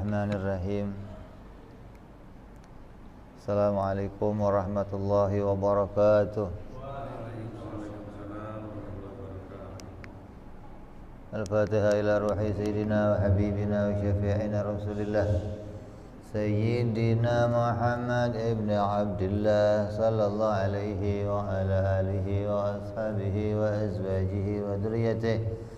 Bismillahirrahmanirrahim. Assalamualaikum warahmatullahi wabarakatuh. Al-Fatihah ila ruhi Sayyidina wa Habibina wa Syafi'ina Rasulillah Sayyidina Muhammad ibn Abdullah sallallahu alaihi wa ala alihi wa ashabihi wa azwajihi wa dhurriyyatihi.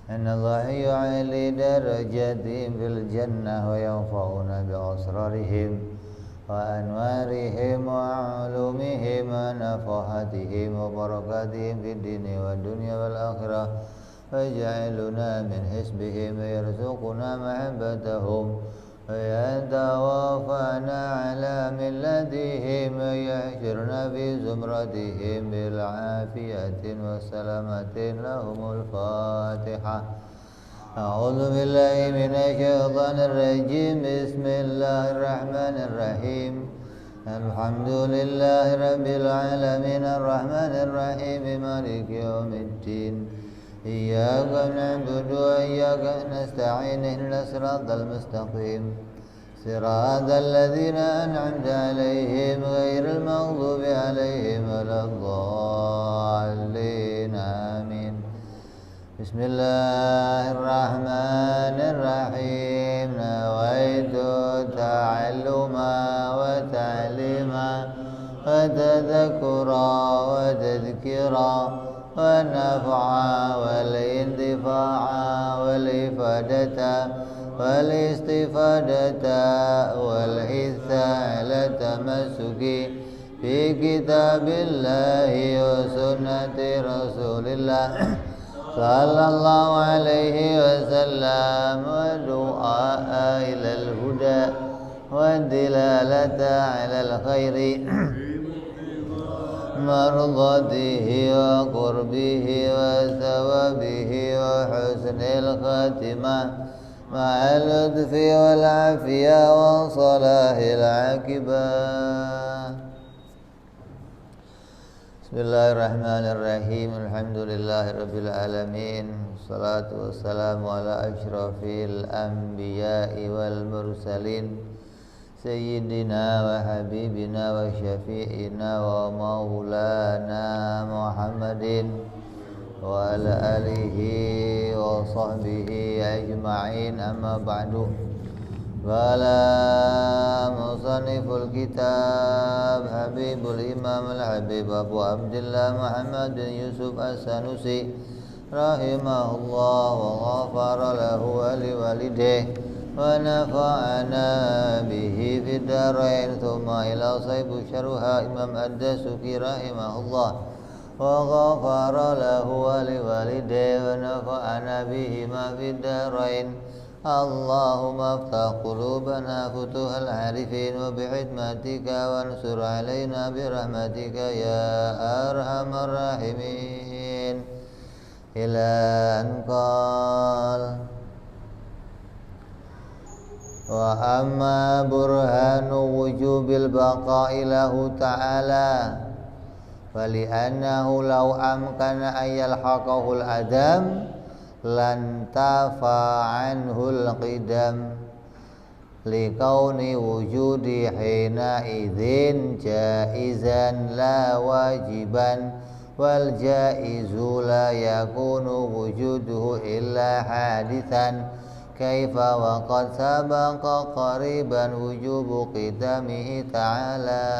Inna Allah yu'ali darajatihim fil jannah wa yanfa'una bi asrarihim wa anwarihim wa ulumihim wa nafahatihim wa barakatihim fid dini wa dunya wal akhirah wa ja'aluna min hisbihim wa yarzuquna mahabbatahum wa yatawafana ala millatihim wa yahshurna fi zumratihim bil afiyatin wa salamatin lahumul fatihah. A'udzu billahi minasy syaithanir rajim. Bismillahirrahmanirrahim. Alhamdulillahi rabbil alamin arrahmanir rahim maliki yaumiddin. Iyyaka na'budu wa iyyaka nasta'in ihdinas siratal mustaqim siratal ladzina an'amta 'alaihim ghairil maghdubi 'alaihim waladdallin. Amin. Bismillahirrahmanirrahim. Nawaitu ta'alluma wa ta'lima wa tadhakkura wa tadhkira wa naf'a wal intifa'a wal ifadata wal istifadata wal hitha ala tamassuki fi kitabillahi wa sunnati rasulillah sallallahu alaihi wasallam wa du'a ilal huda wa dilalata alal khairi mardatihi wa qurbihi wa thawabihi wa husnil khatimah ma'al lutfi wal afiyah wa salahil aqibah. Bismillahirrahmanirrahim. Alhamdulillahirabbil alamin. Wassalatu wassalamu ala asyrafil anbiya'i wal mursalin Sayyidina wa habibina wa syafi'ina wa maulana Muhammadin wa ala alihi wa sahbihi ajma'in. Amma ba'du. Wala musanniful kitab Habibul Imam al-Habib Abu Abdillah Muhammad bin Yusuf as-Sanusi rahimahullah wa ghafara lahu wa liwalidayhi wa nafa'ana bihi fid darain. Thumma ila sahibu syarha Imam ad-Dasuki rahimahullah wa ghafara lahu wa liwalidayhi wa nafa'ana bihi ma fid darain. Allahumma aftah qulubana futuhal arifin wa bihikmatika wansur alaina birahmatika ya arhamar rahimin. Ila anqal wa amma burhanu wujubil baqa'i lahu ta'ala fali'annahu law amkana ayyal haqahul adam lan tafa'anhul qidam liqauni wujudi hina idzin jaizan la wajiban wal jaizu la yakunu wujuduhu illa hadithan kaifa wa qad sabaqa qariban wujubu qidamihi ta'ala.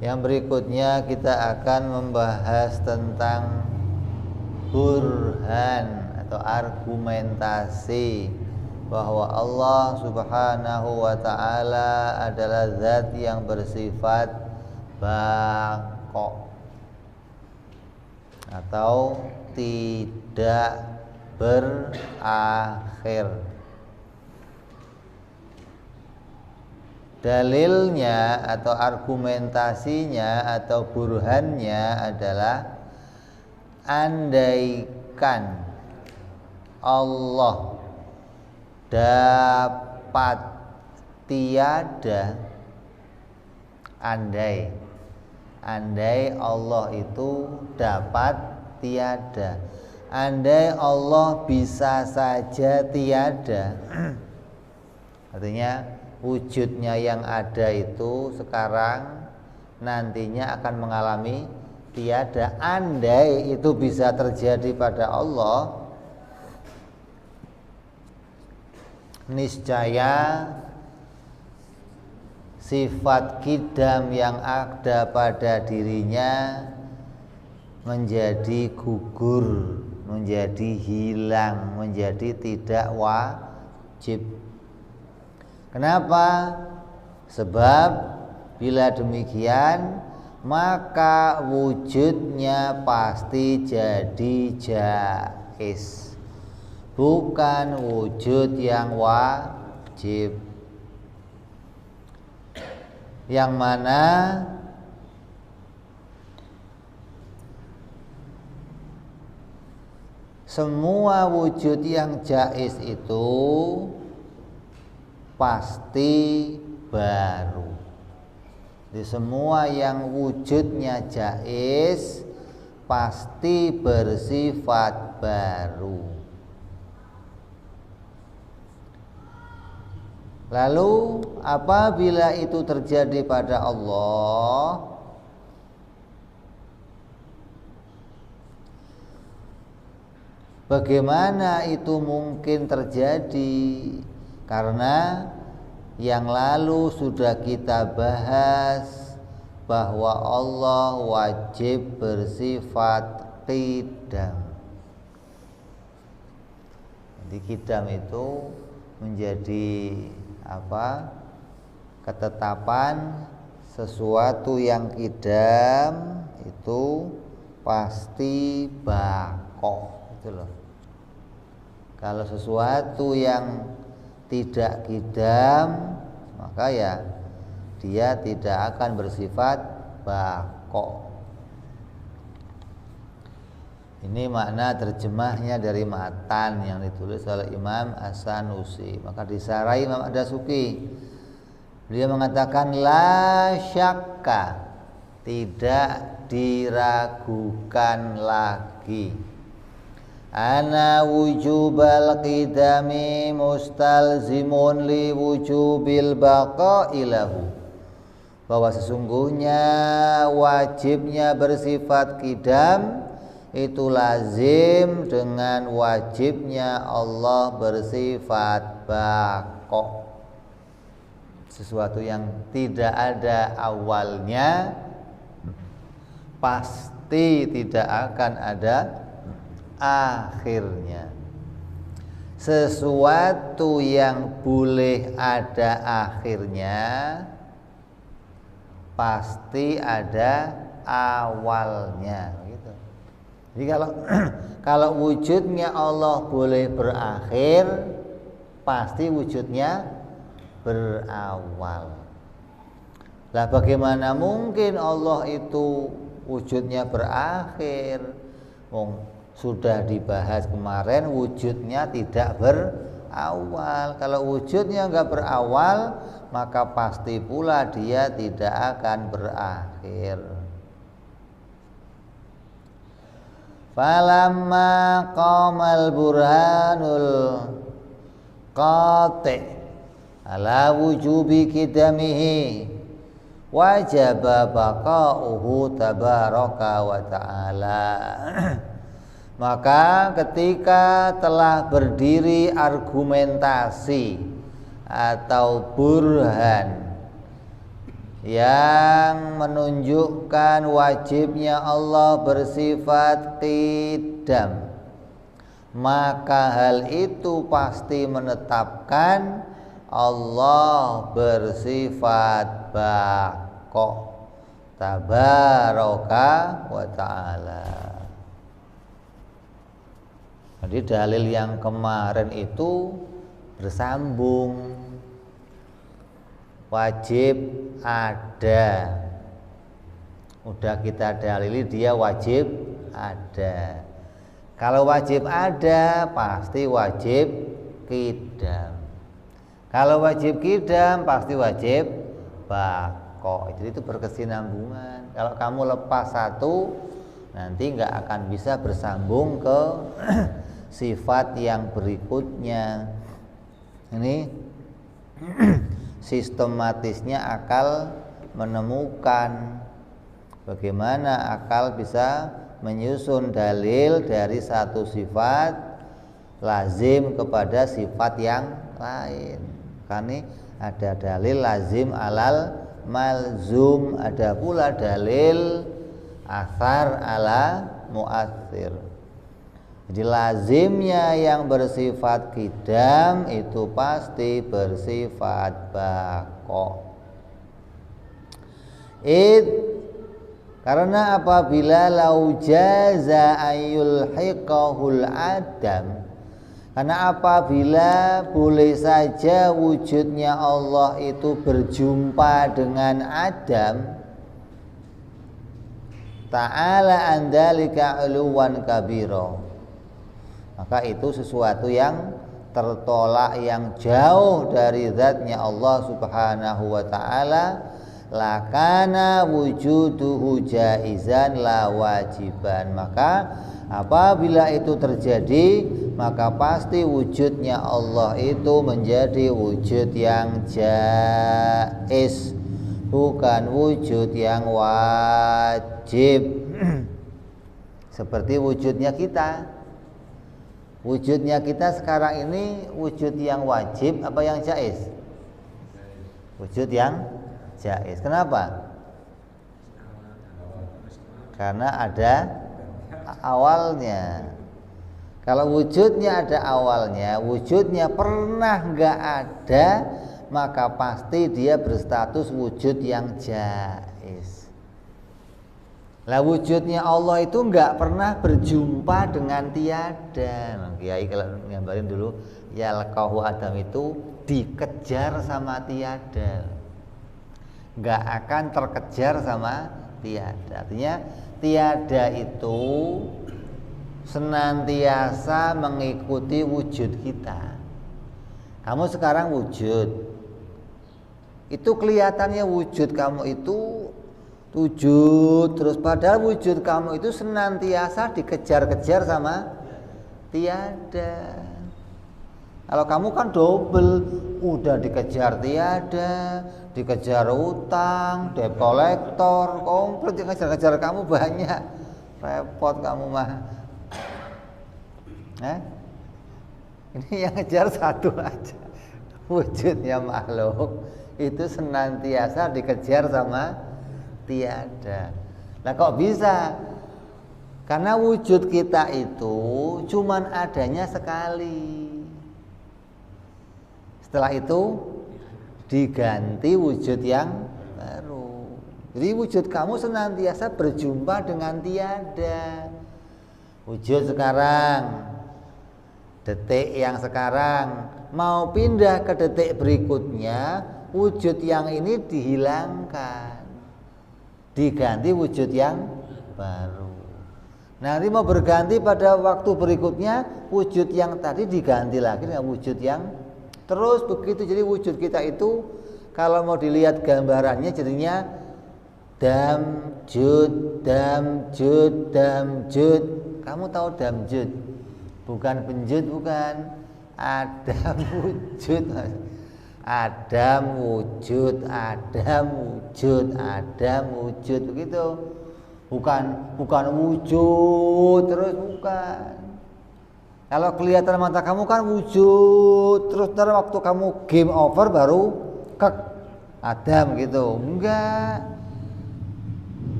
Yang berikutnya kita akan membahas tentang burhan atau argumentasi bahwa Allah Subhanahu wa ta'ala adalah zat yang bersifat baqa atau tidak berakhir. Dalilnya atau argumentasinya atau burhannya adalah andaikan Allah dapat tiada, andai Allah itu dapat tiada. Andai Allah bisa saja tiada, artinya wujudnya yang ada itu sekarang nantinya akan mengalami tiada. Andai itu bisa terjadi pada Allah, niscaya sifat qidam yang ada pada dirinya menjadi gugur, menjadi hilang, menjadi tidak wajib. Kenapa? Sebab bila demikian maka wujudnya pasti jadi jaiz, bukan wujud yang wajib, yang mana semua wujud yang jaiz itu pasti baru. Di semua yang wujudnya jaiz pasti bersifat baru. Lalu apabila itu terjadi pada Allah, bagaimana itu mungkin terjadi? Karena yang lalu sudah kita bahas bahwa Allah wajib bersifat qidam. Jadi qidam itu menjadi apa? Ketetapan sesuatu yang qidam itu pasti baqo, gitu loh. Kalau sesuatu yang tidak qidam, maka ya dia tidak akan bersifat baqo. Ini makna terjemahnya dari matan yang ditulis oleh Imam As-Sanusi. Maka disarai Imam Ad-Dasuki, beliau mengatakan la syakka, tidak diragukan lagi, ana wujubal qidami mustalzimun li wujubil baqa'i lahu, bahwa sesungguhnya wajibnya bersifat qidam itu lazim dengan wajibnya Allah bersifat baqo. Sesuatu yang tidak ada awalnya pasti tidak akan ada akhirnya. Sesuatu yang boleh ada akhirnya pasti ada awalnya, gitu. Jadi kalau wujudnya Allah boleh berakhir, pasti wujudnya berawal. Lah bagaimana mungkin Allah itu wujudnya berakhir? Sudah dibahas kemarin, wujudnya tidak berawal. Kalau wujudnya enggak berawal, maka pasti pula dia tidak akan berakhir. Falamma qamal burhanul qati' ala wujubi qidamihi wajaba baqa'uhu tabaraka wa ta'ala. Maka ketika telah berdiri argumentasi atau burhan yang menunjukkan wajibnya Allah bersifat qidam, maka hal itu pasti menetapkan Allah bersifat baqo tabaraka wa ta'ala. Jadi dalil yang kemarin itu bersambung. Wajib ada, udah kita dalili dia wajib ada. Kalau wajib ada pasti wajib qidam. Kalau wajib qidam pasti wajib baqo. Jadi itu berkesinambungan. Kalau kamu lepas satu nanti nggak akan bisa bersambung ke sifat yang berikutnya. Ini sistematisnya akal menemukan bagaimana akal bisa menyusun dalil dari satu sifat lazim kepada sifat yang lain. Karena ada dalil lazim alal malzum, ada pula dalil athar ala muathir. Jadi lazimnya yang bersifat qidam itu pasti bersifat baqo. Karena apabila lau jaza ayul hiqahul adam, karena apabila boleh saja wujudnya Allah itu berjumpa dengan Adam, ta'ala andalika uluwan kabiro, maka itu sesuatu yang tertolak, yang jauh dari zatnya Allah subhanahu wa ta'ala. Lakana wujuduhu jaizan la wajiban, maka apabila itu terjadi, maka pasti wujudnya Allah itu menjadi wujud yang jaiz, bukan wujud yang wajib. Seperti wujudnya kita. Wujudnya kita sekarang ini wujud yang wajib apa yang jaiz? Wujud yang jaiz. Kenapa? Karena ada awalnya. Kalau wujudnya ada awalnya, wujudnya pernah nggak ada, maka pasti dia berstatus wujud yang jaiz. Lah wujudnya Allah itu nggak pernah berjumpa dengan tiada. Nah, Kiai kalau gambarin dulu, ya laqahu Adam itu dikejar sama tiada, nggak akan terkejar sama tiada. Artinya tiada itu senantiasa mengikuti wujud kita. Kamu sekarang wujud, itu kelihatannya wujud kamu itu wujud terus, padahal wujud kamu itu senantiasa dikejar-kejar sama tiada. Kalau kamu kan double, udah dikejar tiada, dikejar utang, debt kolektor, komplit dikejar-kejar kamu banyak, repot kamu mah. Ini yang ngejar satu aja. Wujudnya makhluk itu senantiasa dikejar sama tiada. Nah kok bisa? Karena wujud kita itu cuman adanya sekali. Setelah itu diganti wujud yang baru. Jadi wujud kamu senantiasa berjumpa dengan tiada. Wujud sekarang, detik yang sekarang mau pindah ke detik berikutnya, wujud yang ini dihilangkan, diganti wujud yang baru. Nanti mau berganti pada waktu berikutnya, wujud yang tadi diganti lagi dengan wujud yang terus begitu. Jadi wujud kita itu kalau mau dilihat gambarannya jadinya damjud, damjud, damjud. Kamu tahu damjud? Bukan penjut, bukan. Adam wujud, Adam wujud, Adam wujud, Adam wujud, begitu. Bukan wujud terus, bukan. Kalau kelihatan mata kamu kan wujud terus, ntar waktu kamu game over baru kek Adam gitu. Enggak.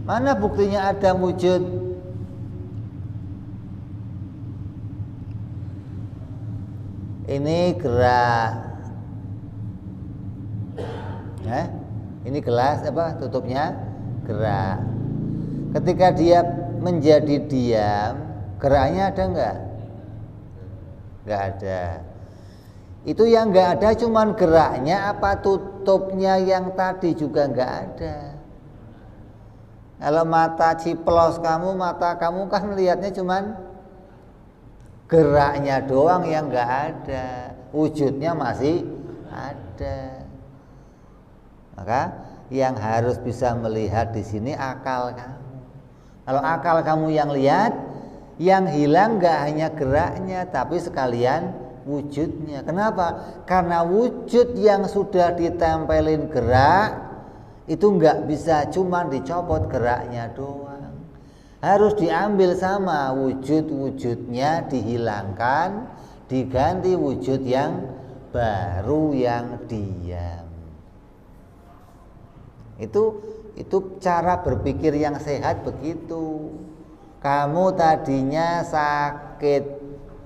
Mana buktinya Adam wujud? Ini gerak, ini gelas apa tutupnya gerak. Ketika dia menjadi diam, geraknya ada enggak? Enggak ada. Itu yang enggak ada cuman geraknya, apa tutupnya yang tadi juga enggak ada. Kalau mata ciplos kamu, mata kamu kan melihatnya cuman geraknya doang yang enggak ada, wujudnya masih ada. Maka yang harus bisa melihat di sini akal kamu. Kalau akal kamu yang lihat, yang hilang nggak hanya geraknya tapi sekalian wujudnya. Kenapa? Karena wujud yang sudah ditempelin gerak itu nggak bisa cuma dicopot geraknya doang. Harus diambil sama wujud-wujudnya, dihilangkan, diganti wujud yang baru yang diam. Itu cara berpikir yang sehat begitu. Kamu tadinya sakit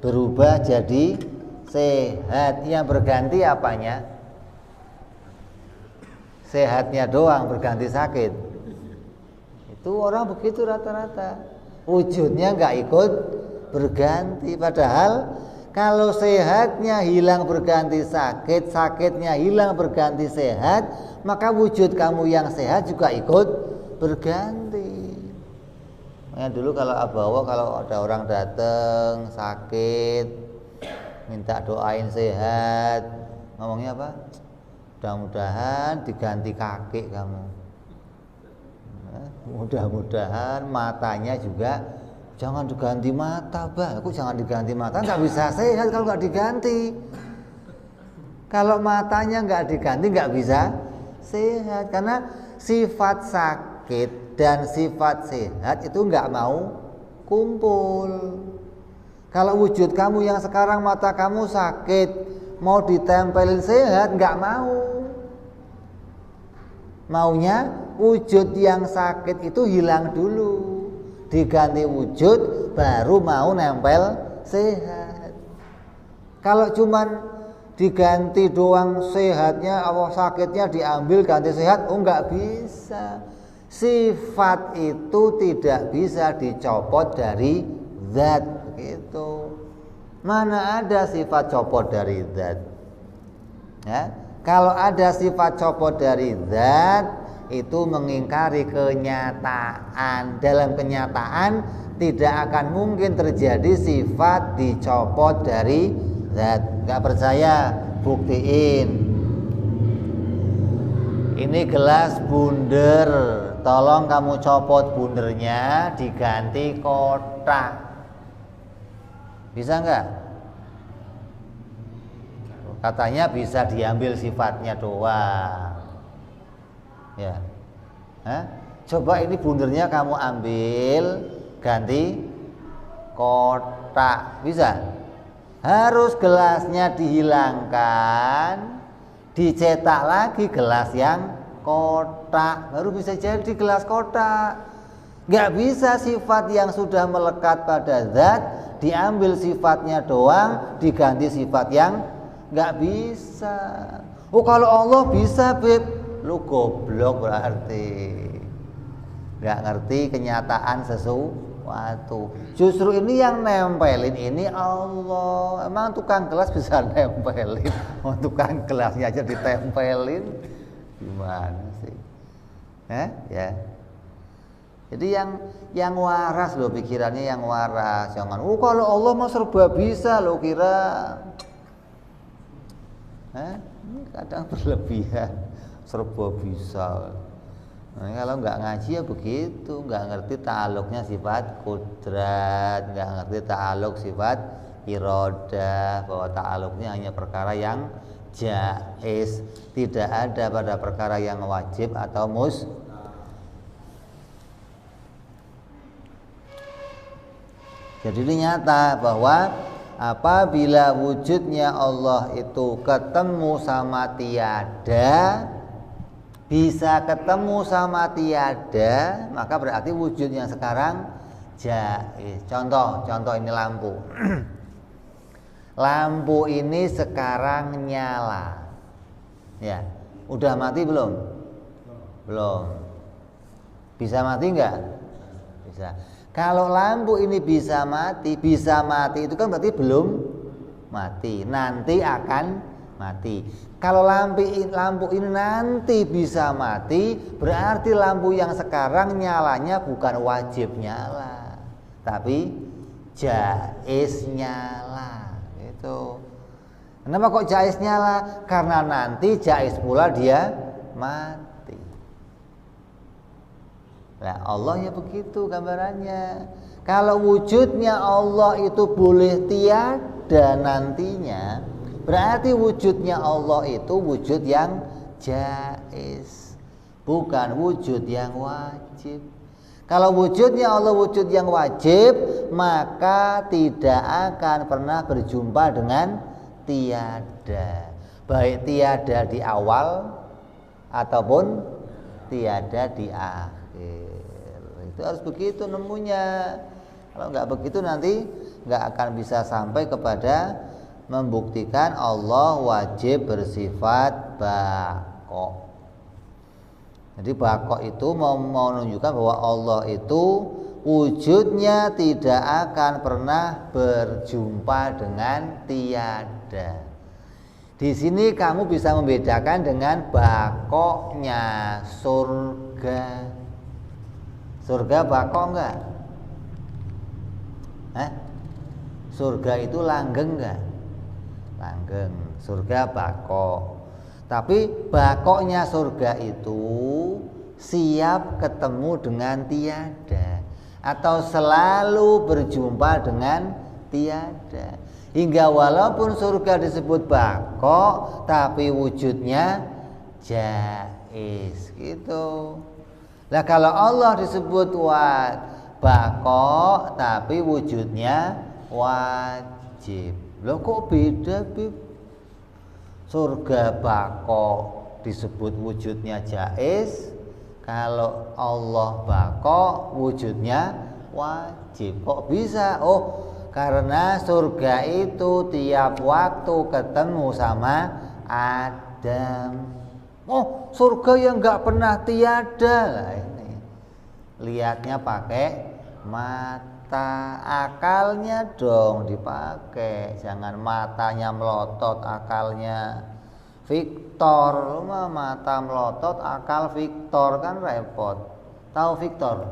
berubah jadi sehat. Yang berganti apanya? Sehatnya doang, berganti sakit. Itu orang begitu rata-rata. Wujudnya nggak ikut berganti. Padahal kalau sehatnya hilang berganti sakit, sakitnya hilang berganti sehat, maka wujud kamu yang sehat juga ikut berganti. Makanya dulu kalau Abawa, kalau ada orang datang sakit, minta doain sehat, ngomongnya apa? Mudah-mudahan diganti kakek kamu. Mudah-mudahan matanya juga jangan diganti mata, Bah. Aku jangan diganti mata, nggak bisa sehat kalau nggak diganti. Kalau matanya nggak diganti nggak bisa sehat, karena sifat sakit dan sifat sehat itu nggak mau kumpul. Kalau wujud kamu yang sekarang mata kamu sakit, mau ditempelin sehat nggak mau. Maunya wujud yang sakit itu hilang dulu, diganti wujud baru mau nempel sehat. Kalau cuman diganti doang sehatnya, Allah sakitnya diambil ganti sehat, nggak bisa. Sifat itu tidak bisa dicopot dari zat, gitu. Mana ada sifat copot dari zat? Ya, kalau ada sifat copot dari zat, itu mengingkari kenyataan. Dalam kenyataan tidak akan mungkin terjadi sifat dicopot dari zat. Gak percaya? Buktiin. Ini gelas bundar, tolong kamu copot bundernya, diganti kotak. Bisa nggak? Katanya bisa diambil sifatnya doang. Ya, coba ini bundernya kamu ambil, ganti kotak, bisa? Harus gelasnya dihilangkan, dicetak lagi gelas yang kotak, baru bisa jadi gelas kotak. Nggak bisa sifat yang sudah melekat pada zat diambil sifatnya doang, diganti sifat yang nggak bisa. Oh, kalau Allah bisa, Beb. Lu goblok berarti, nggak ngerti kenyataan sesuatu. Justru ini yang nempelin ini Allah. Emang tukang gelas bisa nempelin? Oh, tukang gelasnya aja ditempelin, gimana sih? Ya. Jadi yang waras loh, pikirannya yang waras. Jangan, kalau Allah mah serba bisa lo kira. Ini kadang berlebihan, serba bisa. Nah, kalau nggak ngaji ya begitu, nggak ngerti ta'aluknya sifat kudrat, nggak ngerti ta'aluk sifat irodah, bahwa ta'aluknya hanya perkara yang jaiz, tidak ada pada perkara yang wajib atau Jadi ini nyata bahwa apabila wujudnya Allah itu ketemu sama tiada, bisa ketemu sama tiada, maka berarti wujud yang sekarang jaiz. Contoh ini lampu. Lampu ini sekarang nyala. Ya, udah mati belum? Belum. Bisa mati enggak? Bisa. Kalau lampu ini bisa mati itu kan berarti belum mati, nanti akan mati. Kalau lampu ini nanti bisa mati, berarti lampu yang sekarang nyalanya bukan wajib nyala, tapi jaiz nyala. Itu. Kenapa kok jaiz nyala? Karena nanti jaiz pula dia mati. Nah, Allah ya begitu gambarannya. Kalau wujudnya Allah itu boleh tiada nantinya, berarti wujudnya Allah itu wujud yang jaiz, bukan wujud yang wajib. Kalau wujudnya Allah wujud yang wajib, maka tidak akan pernah berjumpa dengan tiada. Baik tiada di awal ataupun tiada di akhir. Itu harus begitu nemunya. Kalau nggak begitu nanti nggak akan bisa sampai kepada membuktikan Allah wajib bersifat baqo. Jadi baqo itu mau menunjukkan bahwa Allah itu wujudnya tidak akan pernah berjumpa dengan tiada. Di sini kamu bisa membedakan dengan baqonya surga. Surga baqo enggak? Surga itu langgeng enggak? Langgeng. Surga baqo. Tapi baqonya surga itu siap ketemu dengan tiada atau selalu berjumpa dengan tiada. Hingga walaupun surga disebut baqo, tapi wujudnya jaiz gitu. Nah kalau Allah disebut baqo, tapi wujudnya wajib. Loh kok beda, Bib? Surga baqo disebut wujudnya jaiz, kalau Allah baqo wujudnya wajib. Kok bisa? Oh, karena surga itu tiap waktu ketemu sama Adam. Oh, surga yang nggak pernah tiada lah ini. Lihatnya pakai mata, akalnya dong dipakai. Jangan matanya melotot, akalnya Victor. Mata melotot, akal Victor, kan repot. Tahu Victor?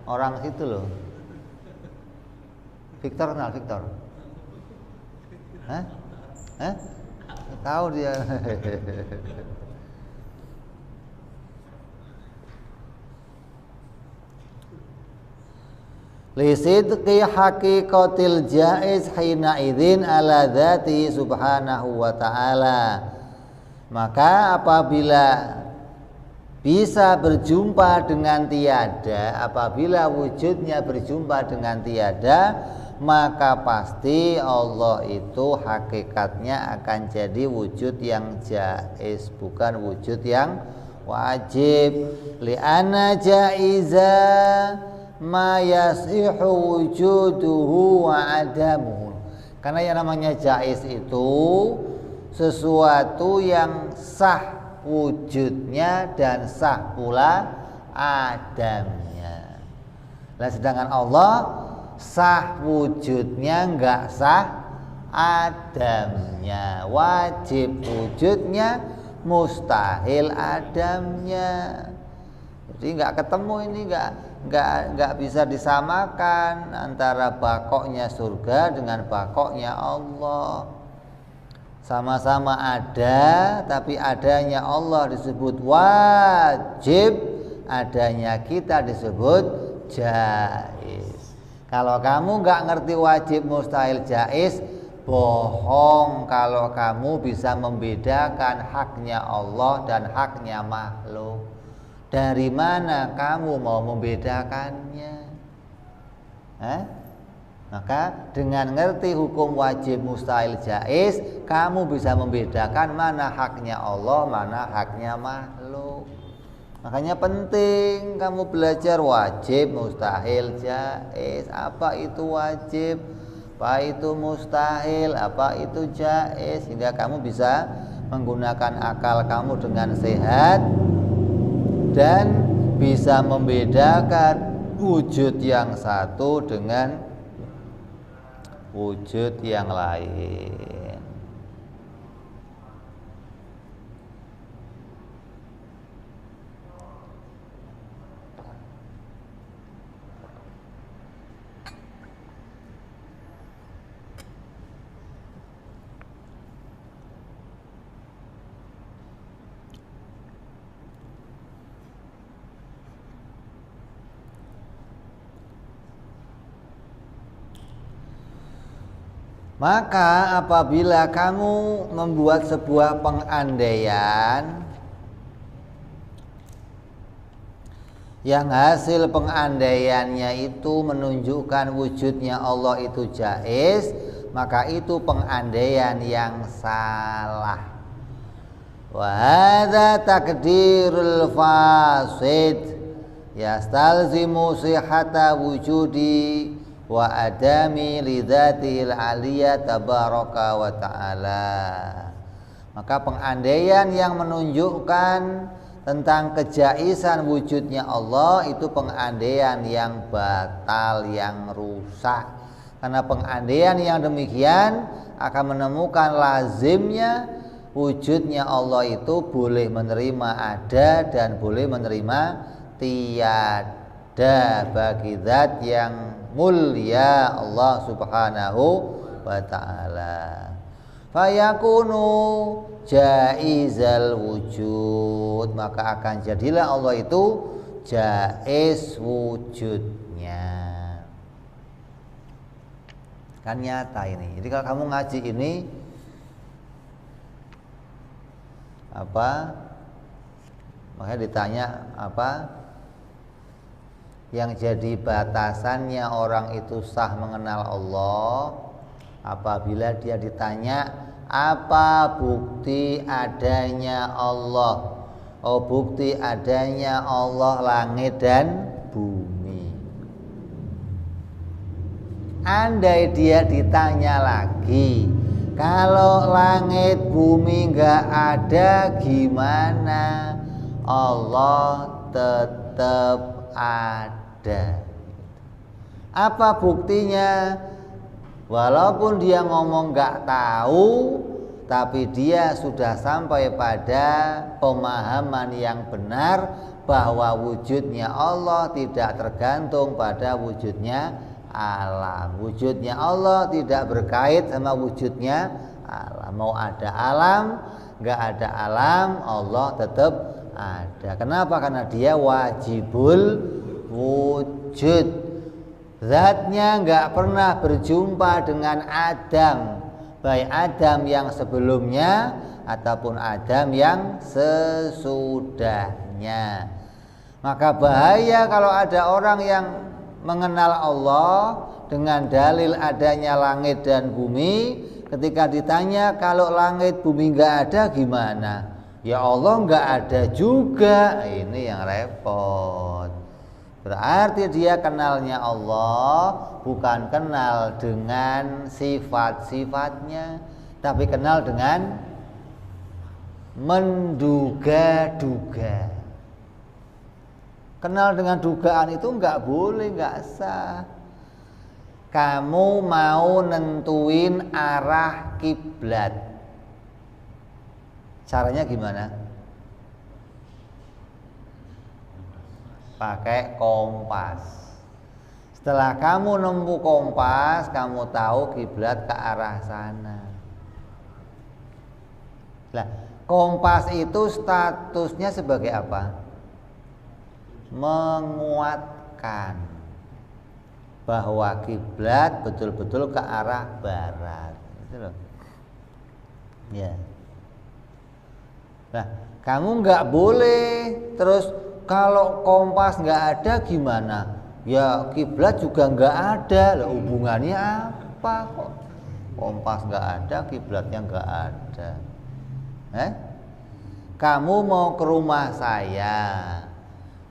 Orang situ loh. Victor, kenal Victor? Hah? Tahu dia. Lisidqi haqiqatil jaiz hina idzin ala dzati subhanahu wa ta'ala. Maka apabila bisa berjumpa dengan tiada, apabila wujudnya berjumpa dengan tiada, maka pasti Allah itu hakikatnya akan jadi wujud yang jaiz, bukan wujud yang wajib. Li'anna jaiza ma yasihu wujuduhu wa adamuhu. Karena yang namanya jaiz itu sesuatu yang sah wujudnya dan sah pula adamnya. Nah, sedangkan Allah sah wujudnya, enggak sah adamnya. Wajib wujudnya, mustahil adamnya. Jadi enggak ketemu ini, enggak bisa disamakan antara baqonya surga dengan baqonya Allah. Sama-sama ada, tapi adanya Allah disebut wajib, adanya kita disebut jaiz. Kalau kamu enggak ngerti wajib, mustahil, jaiz, bohong kalau kamu bisa membedakan haknya Allah dan haknya makhluk. Dari mana kamu mau membedakannya? Maka dengan ngerti hukum wajib, mustahil, jaiz, kamu bisa membedakan mana haknya Allah, mana haknya makhluk. Makanya penting kamu belajar wajib, mustahil, jaiz. Apa itu wajib, apa itu mustahil, apa itu jaiz, sehingga kamu bisa menggunakan akal kamu dengan sehat dan bisa membedakan wujud yang satu dengan wujud yang lain. Maka apabila kamu membuat sebuah pengandaian yang hasil pengandaiannya itu menunjukkan wujudnya Allah itu jaiz, maka itu pengandaian yang salah. Wa hadza takdirul fasid yastalzimu sihhata wujudi wa adami lidzatil aliyah tabaraka wa ta'ala. Maka pengandaian yang menunjukkan tentang kejaisan wujudnya Allah itu pengandaian yang batal, yang rusak. Karena pengandaian yang demikian akan menemukan lazimnya wujudnya Allah itu boleh menerima ada dan boleh menerima tiada bagi zat yang mulia Allah subhanahu wa ta'ala. Fayakunu jaizal wujud, maka akan jadilah Allah itu jaiz wujudnya. Kan nyata ini. Jadi kalau kamu ngaji ini apa? Makanya ditanya apa? Yang jadi batasannya orang itu sah mengenal Allah apabila dia ditanya apa bukti adanya Allah. Oh, bukti adanya Allah langit dan bumi. Andai dia ditanya lagi, kalau langit bumi enggak ada gimana? Allah tetap ada. Apa buktinya? Walaupun dia ngomong nggak tahu, tapi dia sudah sampai pada pemahaman yang benar bahwa wujudnya Allah tidak tergantung pada wujudnya alam. Wujudnya Allah tidak berkait sama wujudnya alam. Mau ada alam, nggak ada alam, Allah tetap ada. Kenapa? Karena dia wajibul wujud. Zatnya nggak pernah berjumpa dengan Adam, baik Adam yang sebelumnya ataupun Adam yang sesudahnya. Maka bahaya kalau ada orang yang mengenal Allah dengan dalil adanya langit dan bumi, ketika ditanya kalau langit bumi nggak ada gimana? Ya Allah nggak ada juga. Ini yang repot. Berarti dia kenalnya Allah bukan kenal dengan sifat-sifatnya, tapi kenal dengan menduga-duga. Kenal dengan dugaan itu nggak boleh, nggak sah. Kamu mau nentuin arah kiblat, caranya gimana? Pakai kompas. Setelah kamu nemu kompas, kamu tahu kiblat ke arah sana. Nah, kompas itu statusnya sebagai apa? Menguatkan bahwa kiblat betul-betul ke arah barat. Itu loh. Ya. Nah, kamu nggak boleh terus kalau kompas nggak ada gimana? Ya kiblat juga nggak ada. Lah, hubungannya apa kok? Kompas nggak ada, kiblatnya nggak ada. Kamu mau ke rumah saya,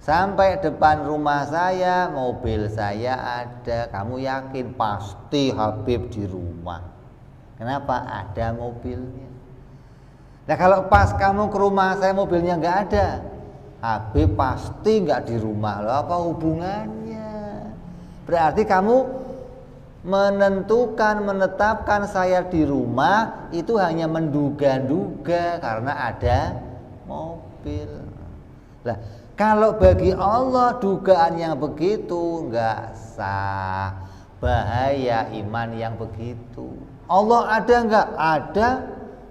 sampai depan rumah saya mobil saya ada. Kamu yakin pasti Habib di rumah? Kenapa? Ada mobilnya. Nah kalau pas kamu ke rumah saya mobilnya nggak ada, Habib pasti nggak di rumah. Loh, apa hubungannya? Berarti kamu menetapkan saya di rumah itu hanya menduga-duga karena ada mobil. Lah, kalau bagi Allah dugaan yang begitu nggak sah, bahaya iman yang begitu. Allah ada nggak? Ada.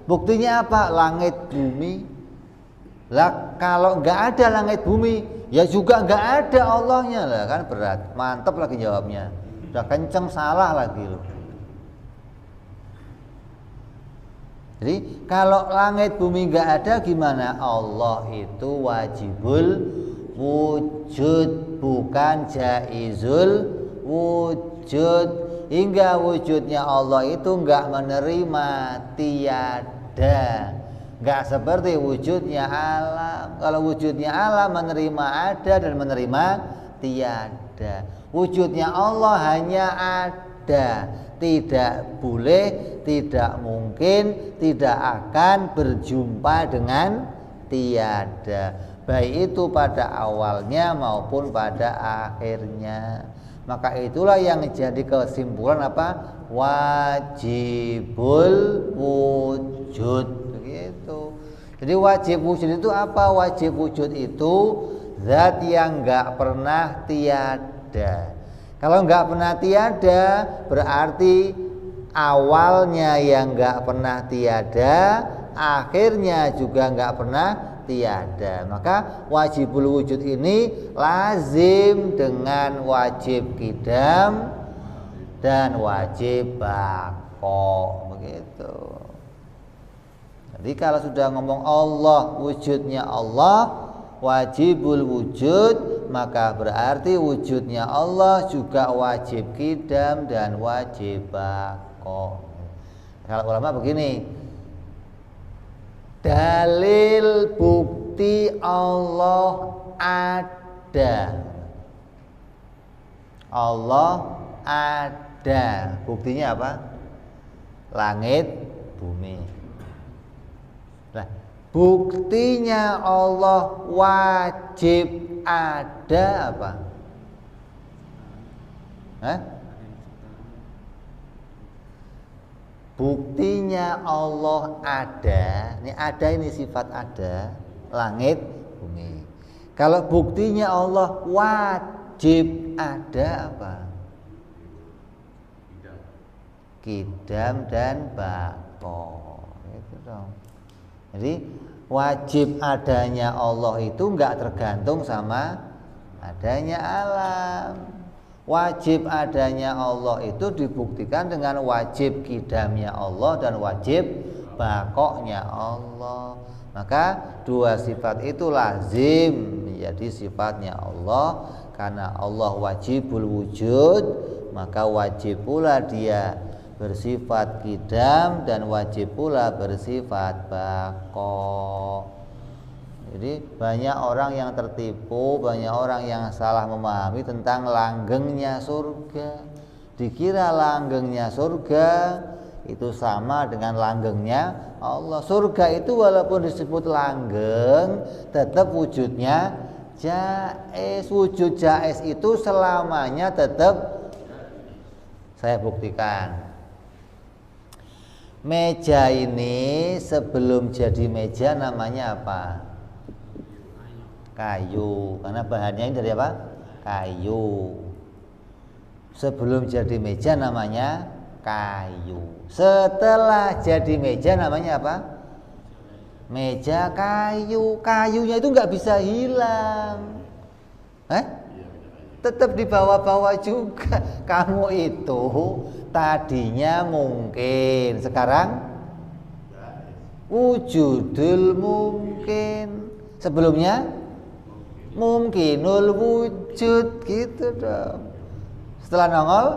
Buktinya apa? Langit bumi. Lah kalau nggak ada langit bumi, ya juga nggak ada Allahnya lah, kan berat. Mantap lagi jawabnya. Udah kenceng salah lagi loh. Jadi kalau langit bumi nggak ada gimana? Allah itu wajibul wujud, bukan jaizul wujud. Hingga wujudnya Allah itu nggak menerima tiada, nggak seperti wujudnya alam. Kalau wujudnya alam menerima ada dan menerima tiada. Wujudnya Allah hanya ada, tidak boleh, tidak mungkin, tidak akan berjumpa dengan tiada, baik itu pada awalnya maupun pada akhirnya. Maka itulah yang jadi kesimpulan apa? Wajibul wujud, begitu. Jadi wajib wujud itu apa? Wajib wujud itu zat yang nggak pernah tiada. Kalau nggak pernah tiada berarti awalnya yang nggak pernah tiada, akhirnya juga nggak pernah tiada. Maka wajibul wujud ini lazim dengan wajib qidam dan wajib baqo, begitu. Jadi kalau sudah ngomong Allah, wujudnya Allah wajibul wujud, maka berarti wujudnya Allah juga wajib qidam dan wajib baqo. Kalau ulama begini, dalil bukti Allah ada. Allah ada. Buktinya apa? Langit, bumi. Nah, buktinya Allah wajib ada apa? Hah? Buktinya Allah ada, ini sifat ada, langit, bumi. Kalau buktinya Allah wajib ada apa? Qidam dan baqo. Itu dong. Jadi wajib adanya Allah itu enggak tergantung sama adanya alam. Wajib adanya Allah itu dibuktikan dengan wajib qidamnya Allah dan wajib baqonya Allah. Maka dua sifat itu lazim menjadi sifatnya Allah. Karena Allah wajibul wujud, maka wajib pula dia bersifat qidam dan wajib pula bersifat baqo. Jadi banyak orang yang tertipu, banyak orang yang salah memahami tentang langgengnya surga. Dikira langgengnya surga itu sama dengan langgengnya Allah. Surga itu walaupun disebut langgeng, tetap wujudnya jaiz. Wujud jaiz itu selamanya tetap. Saya buktikan. Meja ini sebelum jadi meja namanya apa? Kayu, karena bahannya ini dari apa? Kayu. Sebelum jadi meja namanya kayu. Setelah jadi meja namanya apa? Meja kayu. Kayunya itu nggak bisa hilang. Tetap dibawa-bawa juga. Kamu itu tadinya mungkin, sekarang wujudul mungkin. Sebelumnya mungkinul wujud, gitu dong. Setelah nongol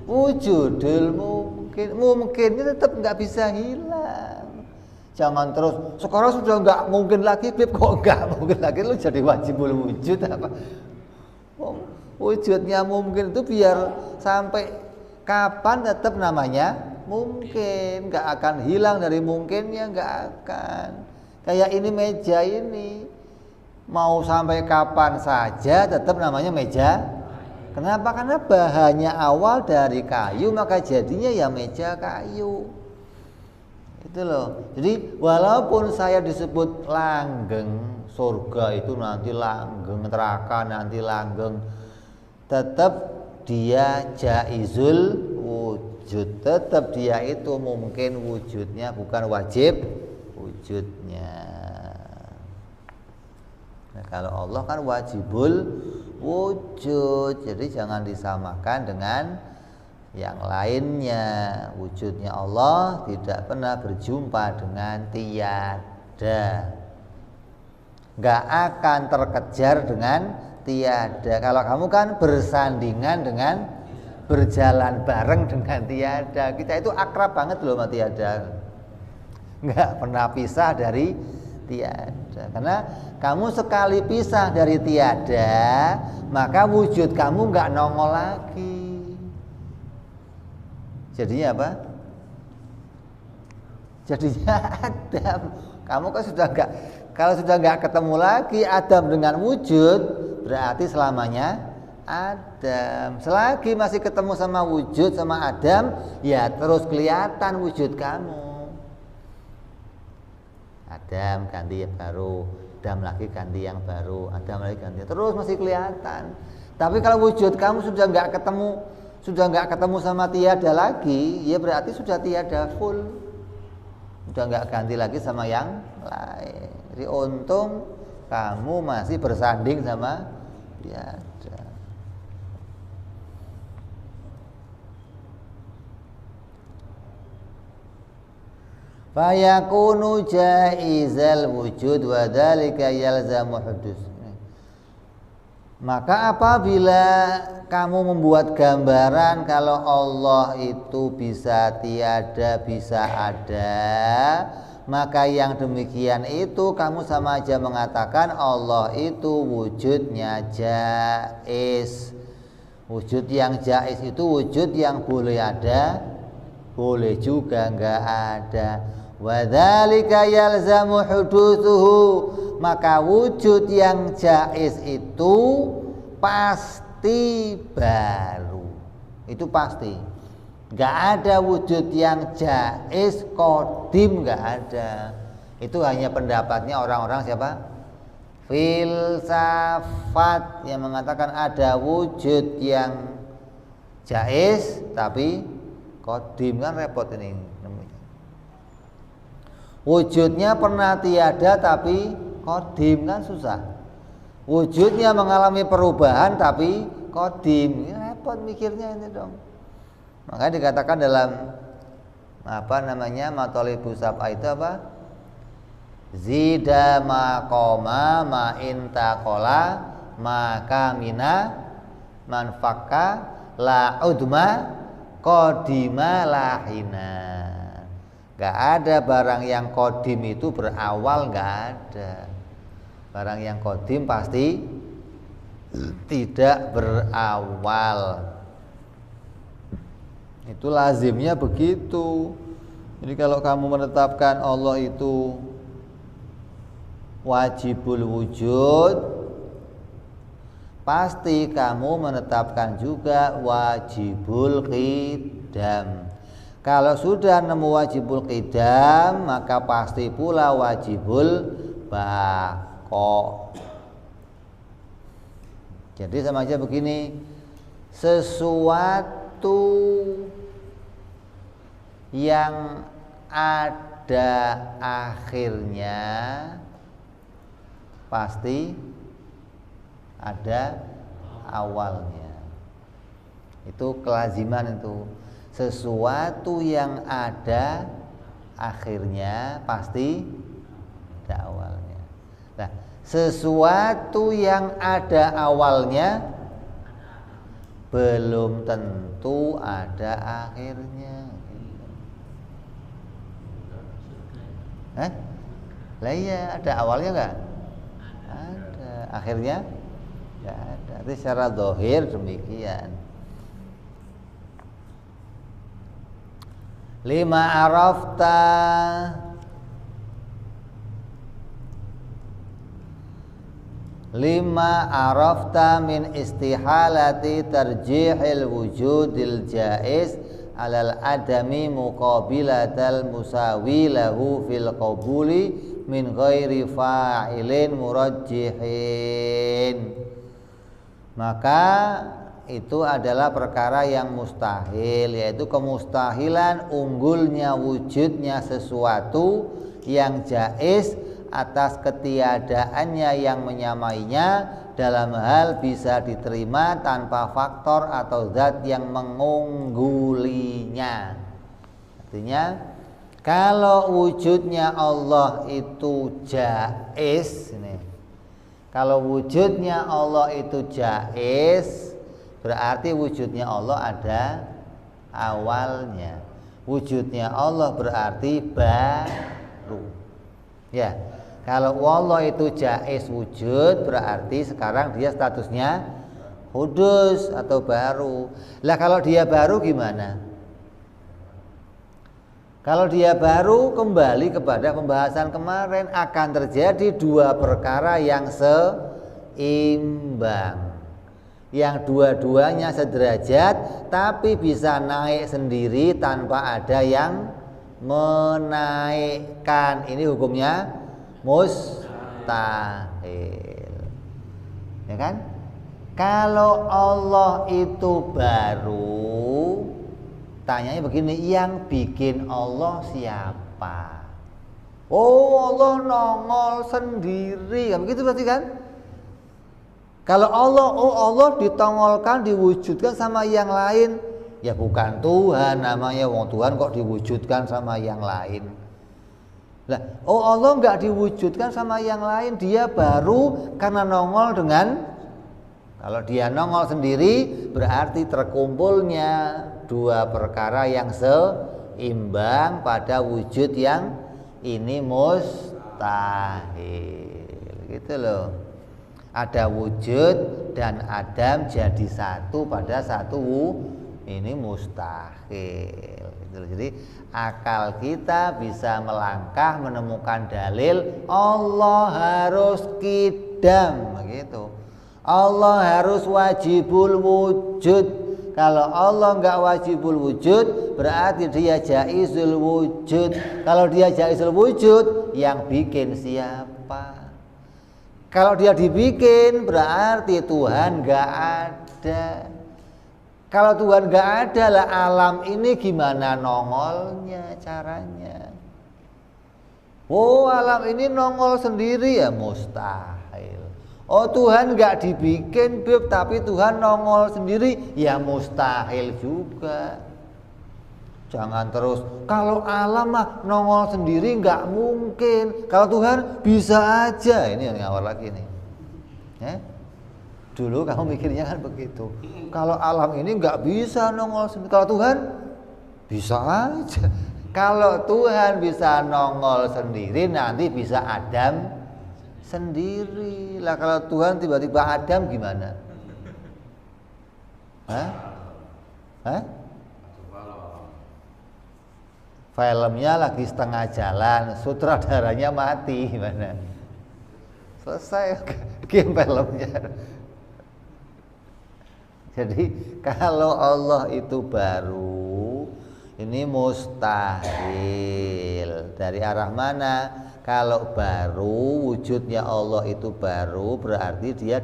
wujudul mungkin. Mungkinnya tetap nggak bisa hilang. Jangan terus sekarang sudah nggak mungkin lagi, kok nggak mungkin lagi, lu jadi wajibul wujud apa? Wujudnya mungkin itu biar sampai kapan tetap namanya mungkin, nggak akan hilang dari mungkinnya, nggak akan. Kayak ini meja ini, mau sampai kapan saja tetap namanya meja. Kenapa? Karena bahannya awal dari kayu, maka jadinya ya meja kayu. Itu loh. Jadi walaupun saya disebut langgeng, surga itu nanti langgeng, neraka nanti langgeng, tetap dia jaizul wujud. Tetap dia itu mungkin wujudnya, bukan wajib wujudnya. Nah, kalau Allah kan wajibul wujud, jadi jangan disamakan dengan yang lainnya. Wujudnya Allah tidak pernah berjumpa dengan tiada, nggak akan terkejar dengan tiada. Kalau kamu kan bersandingan dengan, berjalan bareng dengan tiada. Kita itu akrab banget loh sama tiada, nggak pernah pisah dari tiada. Karena kamu sekali pisah dari tiada, maka wujud kamu nggak nongol lagi. Jadinya apa? Jadinya Adam. Kamu kan sudah nggak, kalau sudah nggak ketemu lagi Adam dengan wujud, berarti selamanya Adam. Selagi masih ketemu sama wujud, sama Adam, ya terus kelihatan wujud kamu. Adam ganti yang baru, Adam lagi ganti yang baru, Adam lagi ganti, terus masih kelihatan. Tapi kalau wujud kamu sudah nggak ketemu sama tiada lagi, ya berarti sudah tiada full, sudah nggak ganti lagi sama yang lain. Jadi untung kamu masih bersanding sama tiada. Fayakunu jaizal wujud wa dzalika yalzamu hudus. Maka apabila kamu membuat gambaran kalau Allah itu bisa tiada, bisa ada, maka yang demikian itu kamu sama aja mengatakan Allah itu wujudnya jaiz. Wujud yang jaiz itu wujud yang boleh ada, boleh juga enggak ada. Wa dzalika yalzamu hudutsuhu, maka wujud yang jaiz itu pasti baru. Itu pasti. Enggak ada wujud yang jaiz qadim, enggak ada. Itu hanya pendapatnya orang-orang siapa? Filsafat yang mengatakan ada wujud yang jaiz tapi qadim, kan repot ini. Wujudnya pernah tiada tapi qadim, kan susah. Wujudnya mengalami perubahan tapi qadim, ya repot mikirnya ini dong. Makanya dikatakan dalam Mathalibus Sab'a itu apa? Zida maqama ma intaqala maka mina manfaka la udma qadima lahina. Gak ada barang yang kodim itu berawal, gak ada. Barang yang kodim pasti tidak berawal. Itu lazimnya begitu. Jadi kalau kamu menetapkan Allah itu wajibul wujud, pasti kamu menetapkan juga wajibul qidam. Kalau sudah nemu wajibul qidam, maka pasti pula wajibul baqo. Jadi sama aja begini, sesuatu yang ada akhirnya pasti ada awalnya. Itu kelaziman itu. Sesuatu yang ada akhirnya pasti ada awalnya. Nah, sesuatu yang ada awalnya belum tentu ada akhirnya. Lah iya, ada awalnya enggak? Ada. Akhirnya enggak ada. Itu secara zahir demikian. Lima arafta min istihalati tarjihil wujudil jaiz alal adami muqabilatal musawi lahu fil qabuli min ghairi fa'ilin murajjihin. Maka itu adalah perkara yang mustahil, yaitu kemustahilan unggulnya wujudnya sesuatu yang jaiz atas ketiadaannya yang menyamainya dalam hal bisa diterima tanpa faktor atau zat yang mengunggulinya. Artinya kalau wujudnya Allah itu jaiz, kalau wujudnya Allah itu jaiz, berarti wujudnya Allah ada awalnya. Wujudnya Allah berarti baru. Ya, kalau Allah itu jaiz wujud, berarti sekarang dia statusnya hudus atau baru. Lah kalau dia baru gimana? Kalau dia baru, kembali kepada pembahasan kemarin, akan terjadi dua perkara yang seimbang, yang dua-duanya sederajat tapi bisa naik sendiri tanpa ada yang menaikkan. Ini hukumnya mustahil, ya kan? Kalau Allah itu baru, tanyanya begini, yang bikin Allah siapa? Oh, Allah nongol sendiri, begitu berarti kan? Kalau Allah, oh Allah ditongolkan, diwujudkan sama yang lain, ya bukan Tuhan namanya. Wong Tuhan kok diwujudkan sama yang lain? Lah, oh Allah nggak diwujudkan sama yang lain, dia baru karena nongol dengan, kalau dia nongol sendiri berarti terkumpulnya dua perkara yang seimbang pada wujud yang ini mustahil, gitu loh. Ada wujud dan Adam jadi satu pada satu, ini mustahil, gitu. Jadi akal kita bisa melangkah menemukan dalil Allah harus qidam, begitu. Allah harus wajibul wujud. Kalau Allah enggak wajibul wujud, berarti dia jaizul wujud. Kalau dia jaizul wujud, yang bikin siapa? Kalau dia dibikin, berarti Tuhan enggak ada. Kalau Tuhan enggak ada, lah alam ini gimana nongolnya caranya? Oh, alam ini nongol sendiri, ya mustahil. Oh, Tuhan enggak dibikin, tapi Tuhan nongol sendiri, ya mustahil juga. Jangan terus, kalau alam mah nongol sendiri enggak mungkin, kalau Tuhan bisa aja. Ini yang awal lagi nih, ya? Dulu kamu mikirnya kan begitu, kalau alam ini enggak bisa nongol sendiri, kalau Tuhan bisa aja. Kalau Tuhan bisa nongol sendiri, nanti bisa Adam sendiri. Lah kalau Tuhan tiba-tiba Adam gimana? Hah? Filmnya lagi setengah jalan, sutradaranya mati, gimana? Selesai game filmnya. Jadi kalau Allah itu baru, ini mustahil. Dari arah mana? Kalau baru, wujudnya Allah itu baru, berarti dia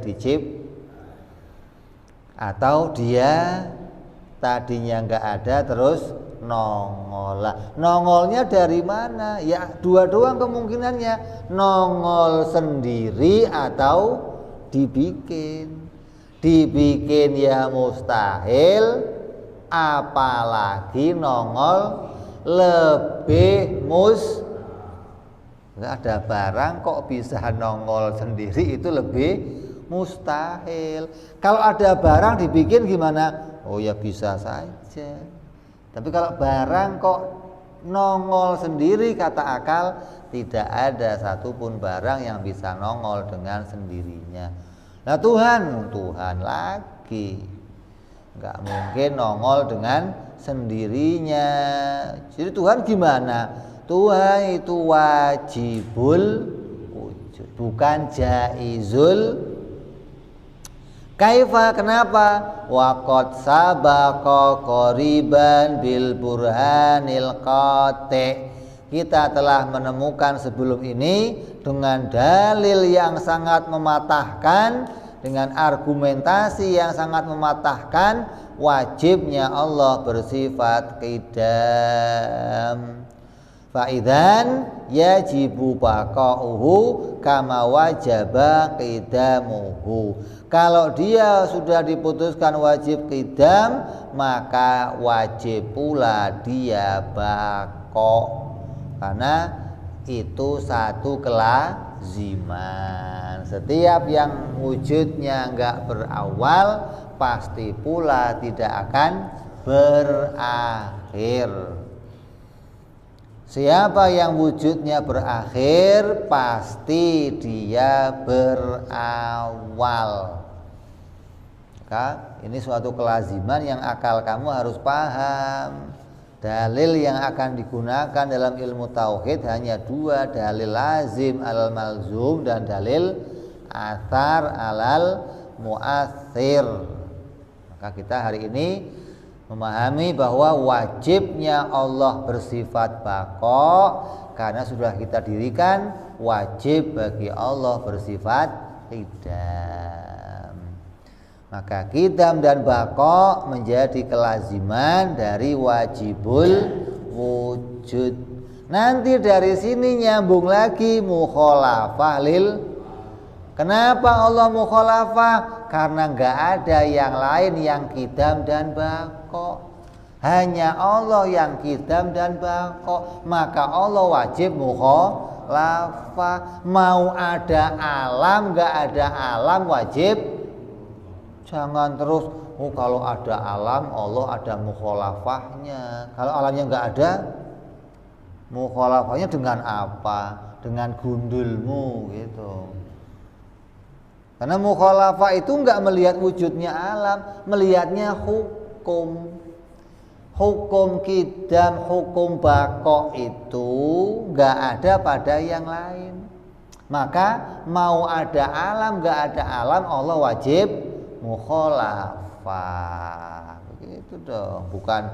atau dia tadinya enggak ada terus nongol. Nongolnya dari mana? Ya dua doang kemungkinannya, nongol sendiri atau dibikin. Dibikin ya mustahil, apalagi nongol lebih nggak ada barang kok bisa nongol sendiri, itu lebih mustahil. Kalau ada barang dibikin gimana? Oh ya bisa saja. Tapi kalau barang kok nongol sendiri, kata akal tidak ada satupun barang yang bisa nongol dengan sendirinya. Nah Tuhan lagi nggak mungkin nongol dengan sendirinya. Jadi Tuhan gimana? Tuhan itu wajibul wujud, bukan jaizul. Kaifa, kenapa? Waqad sabaqa qoriban bil burhanil qati'. Kita telah menemukan sebelum ini dengan dalil yang sangat mematahkan, dengan argumentasi yang sangat mematahkan wajibnya Allah bersifat qidam. Fa'idzan yajibu baqa'uhu kama wajaba qidamuhu. Kalau dia sudah diputuskan wajib qidam, maka wajib pula dia baqa, karena itu satu kelaziman. Setiap yang wujudnya enggak berawal, pasti pula tidak akan berakhir. Siapa yang wujudnya berakhir, pasti dia berawal. Maka ini suatu kelaziman yang akal kamu harus paham. Dalil yang akan digunakan dalam ilmu tauhid hanya dua, dalil lazim alal malzum dan dalil athar alal muathir. Maka kita hari ini memahami bahwa wajibnya Allah bersifat baqa karena sudah kita dirikan wajib bagi Allah bersifat qidam. Maka qidam dan baqa menjadi kelaziman dari wajibul wujud. Nanti dari sini nyambung lagi mukhalafah lil. Kenapa Allah mukhalafah? Karena enggak ada yang lain yang qidam dan baqa. Hanya Allah yang qidam dan baqa. Maka Allah wajib mukhalafah. Mau ada alam, enggak ada alam wajib. Jangan terus, kalau ada alam Allah ada mukhalafahnya. Kalau alamnya enggak ada, mukhalafahnya dengan apa? Dengan gundulmu gitu. Karena mukhalafah itu enggak melihat wujudnya alam, melihatnya hukum. Hukum qidam, hukum baqa itu enggak ada pada yang lain. Maka mau ada alam, enggak ada alam, Allah wajib mukhalafah. Begitu dong, bukan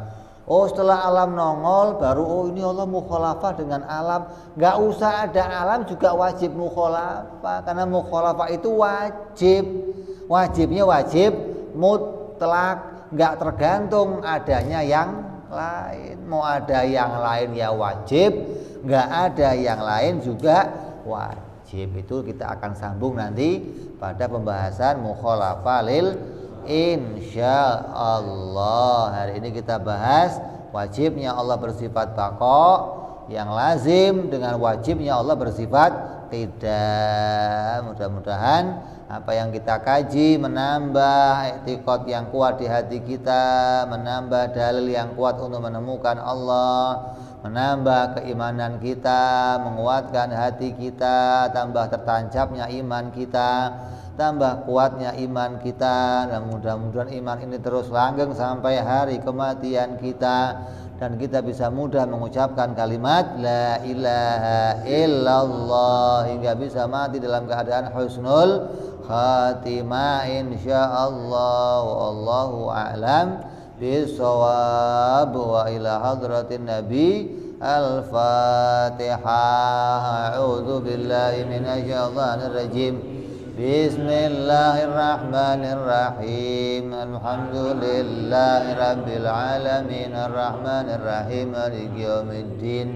setelah alam nongol baru ini Allah mukhalafah dengan alam. Enggak usah ada alam juga wajib mukhalafah, karena mukhalafah itu wajib. Wajibnya wajib mutlak, enggak tergantung adanya yang lain. Mau ada yang lain ya wajib, enggak ada yang lain juga wajib. Itu kita akan sambung nanti pada pembahasan mukhalafah lil insyaallah. Hari ini kita bahas wajibnya Allah bersifat baqa yang lazim dengan wajibnya Allah bersifat qidam. Mudah-mudahan apa yang kita kaji menambah i'tiqad yang kuat di hati kita, menambah dalil yang kuat untuk menemukan Allah, menambah keimanan kita, menguatkan hati kita, tambah tertancapnya iman kita, tambah kuatnya iman kita, dan mudah-mudahan iman ini terus langgeng sampai hari kematian kita, dan kita bisa mudah mengucapkan kalimat la ilaha illallah hingga bisa mati dalam keadaan husnul khatimah insyaallah. Wallahu a'lam bisawab. Wa ila hadratin nabi al-fatihah. A'udzu billahi minasyaitonir rajim. Bismillahirrahmanirrahim. Alhamdulillahi rabbil alamin arrahmanir rahim maliki yaumiddin.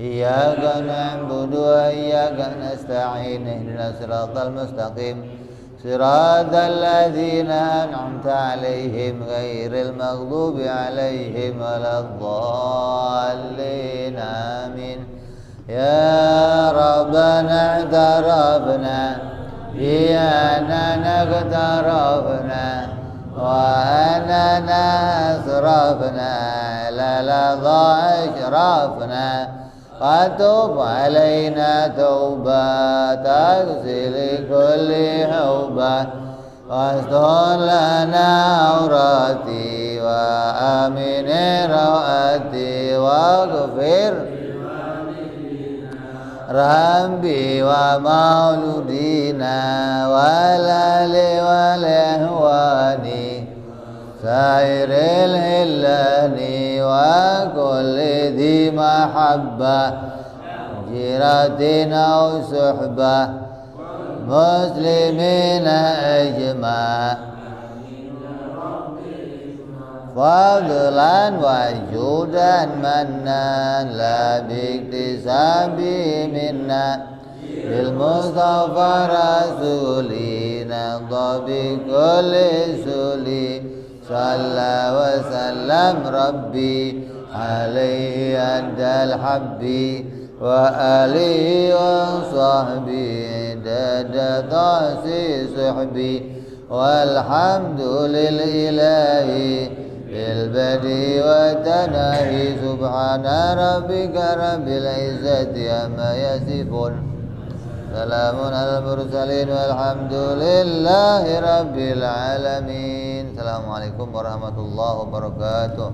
Iyyaka na'budu wa iyyaka nasta'in ihdinas siratal mustaqim siratal ladzina an'amta 'alaihim ghairil maghdubi 'alaihim waladdallin. Amin. Ya Rabbana tarabna biyana naqtarabna wa anana asrafna la ashrafna fatub alaina tauba tagsil kulli hauba wastur lana aurati wa amin rawati wa ghfir Rabbi wa mauludina walali walihwani sairil hillani wa kulli di mahabbah jiratina suhbah muslimina ajma' فضلا وجودا منا لا باكتساب منا بالمصطفى رسولي نضى بكل سولي صلى وسلم ربي عليه أدى الحب وآله وصحبه دد طاسي صحبي والحمد للإله بالبدء والتناهي سبحان ربك رب العزة عما يصفون سلام على المرسلين والحمد لله رب العالمين. Assalamualaikum warahmatullahi wabarakatuh.